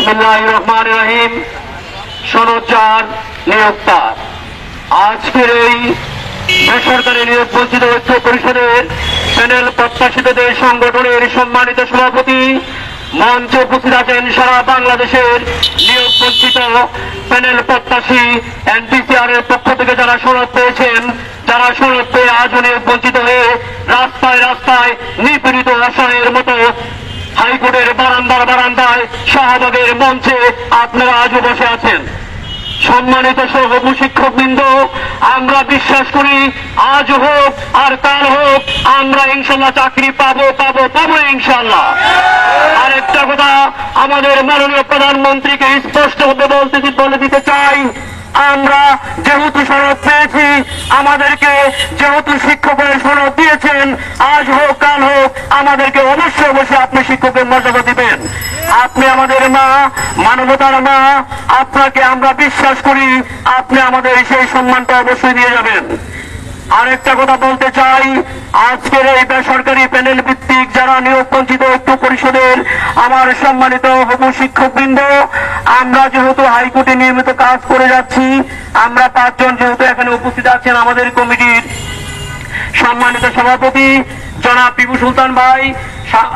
বিসমিল্লাহির রহমানির রহিম। সনদজার নিয়োক্তা আজকের এই বেসরকারি নিয়োগ বঞ্চিত ঐক্য পরিষদের প্যানেল প্রত্যাশিতদের সংগঠনের সম্মানিত সভাপতি, মঞ্চে উপস্থিত আছেন সারা বাংলাদেশের নিয়োগ বঞ্চিত প্যানেল প্রত্যাশী এনপিসিআর এর পক্ষ থেকে যারা সনদ পেয়েছেন, যারা সনদ পেয়ে আজও নিয়োগ বঞ্চিত হয়ে রাস্তায় রাস্তায় নিপীড়িত অসহায়ের মতো হাইকোর্টের বারান্দায় শাহবাগের মঞ্চে আপনারা আজও বসে আছেন। সম্মানিত সহকর্মী শিক্ষকবৃন্দ, আমরা বিশ্বাস করি আজ হোক আর কাল হোক আমরা ইনশাল্লাহ চাকরি পাবো ইনশাল্লাহ। আরেকটা কথা আমাদের মাননীয় প্রধানমন্ত্রীকে স্পষ্টভাবে বলে দিতে চাই, আমরা যেহেতু সনদ পেয়েছি, আমাদেরকে যেহেতু শিক্ষকের সনদ দিয়েছেন, আজ হোক কাল হোক আমাদেরকে অবশ্যই আপনি শিক্ষকের মর্যাদা দিবেন। আপনি আমাদের মা, মানবতার মা, আপনাকে আমরা বিশ্বাস করি আপনি আমাদের সেই সম্মানটা অবশ্যই দিয়ে যাবেন। আরেকটা কথা বলতে চাই, আজকের এই বেসরকারি প্যানেল ভিত্তিক যারা নিয়োগ বঞ্চিত ঐক্য পরিষদের আমার সম্মানিত হবু শিক্ষকবৃন্দ, আমরা যেহেতু হাইকোর্টে নিয়মিত কাজ করে যাচ্ছি, আমরা 5 জন যেহেতু এখানে উপস্থিত আছেন, আমাদের কমিটির সম্মানিত সভাপতি জনাব পিবু সুলতান ভাই,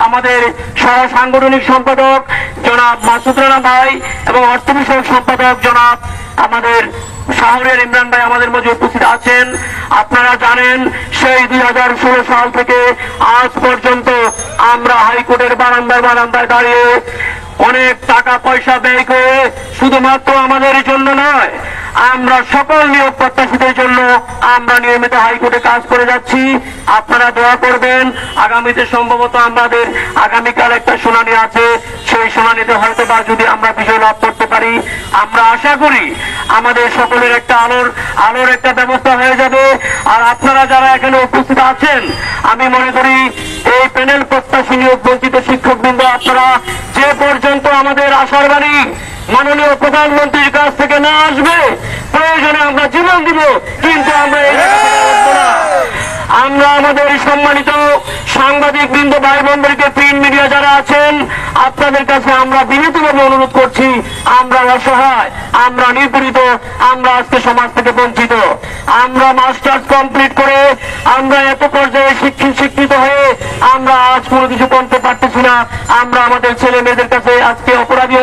আমাদের সহ সাংগঠনিক সম্পাদক জনাব মাসুদ রানা ভাই এবং অর্থ বিষয়ক সম্পাদক জনাব আমাদের শাহরিয়ার ইমরান ভাই আমাদের মধ্যে উপস্থিত আছেন। আপনারা জানেন সেই 2016 সাল থেকে আজ পর্যন্ত আমরা হাইকোর্টের বারান্দায় দাঁড়িয়ে অনেক টাকা পয়সা ব্যয় করে শুধুমাত্র আমাদের জন্য নয়, আমরা সকল নিয়োগ প্রত্যাশীদের জন্য আমরা নিয়মিত হাইকোর্টে কাজ করে যাচ্ছি। আপনারা দোয়া করবেন, আগামীতে সম্ভবত আমাদের আগামীকাল একটা শুনানি আছে, সেই শুনানিতে হয়তো বা যদি আমরা বিজয় লাভ করতে পারি, আমরা আশা করি আমাদের সকলের একটা আলোর একটা ব্যবস্থা হয়ে যাবে। আর আপনারা যারা এখানে উপস্থিত আছেন, আমি মনে করি এই প্যানেল প্রত্যাশী নিয়োগ বঞ্চিত শিক্ষকবৃন্দ, আপনারা যে পর্যন্ত আমাদের আশার বাণী মাননীয় প্রধানমন্ত্রীর কাছ থেকে না আসবে, প্রয়োজনে আমরা জীবন দিব, কিন্তু আমরা আমাদের সম্মানিত সাংবাদিক বৃন্দ ভাই বোনদেরকে, প্রিন্ট মিডিয়া যারা আছেন, আপনাদের কাছে আমরা বিনীতভাবে অনুরোধ করছি, আমরা অসহায়, আমরা নিপীড়িত, আমরা আজকে সমাজ থেকে বঞ্চিত। আমরা মাস্টার্স কমপ্লিট করে আমরা এত পর্যায়ে শিক্ষিত হয়ে আমরা আজ কোনো কিছু করতে পারতেছি না। আমরা আমাদের ছেলে মেয়েদের কাছে আজকে অপরাধী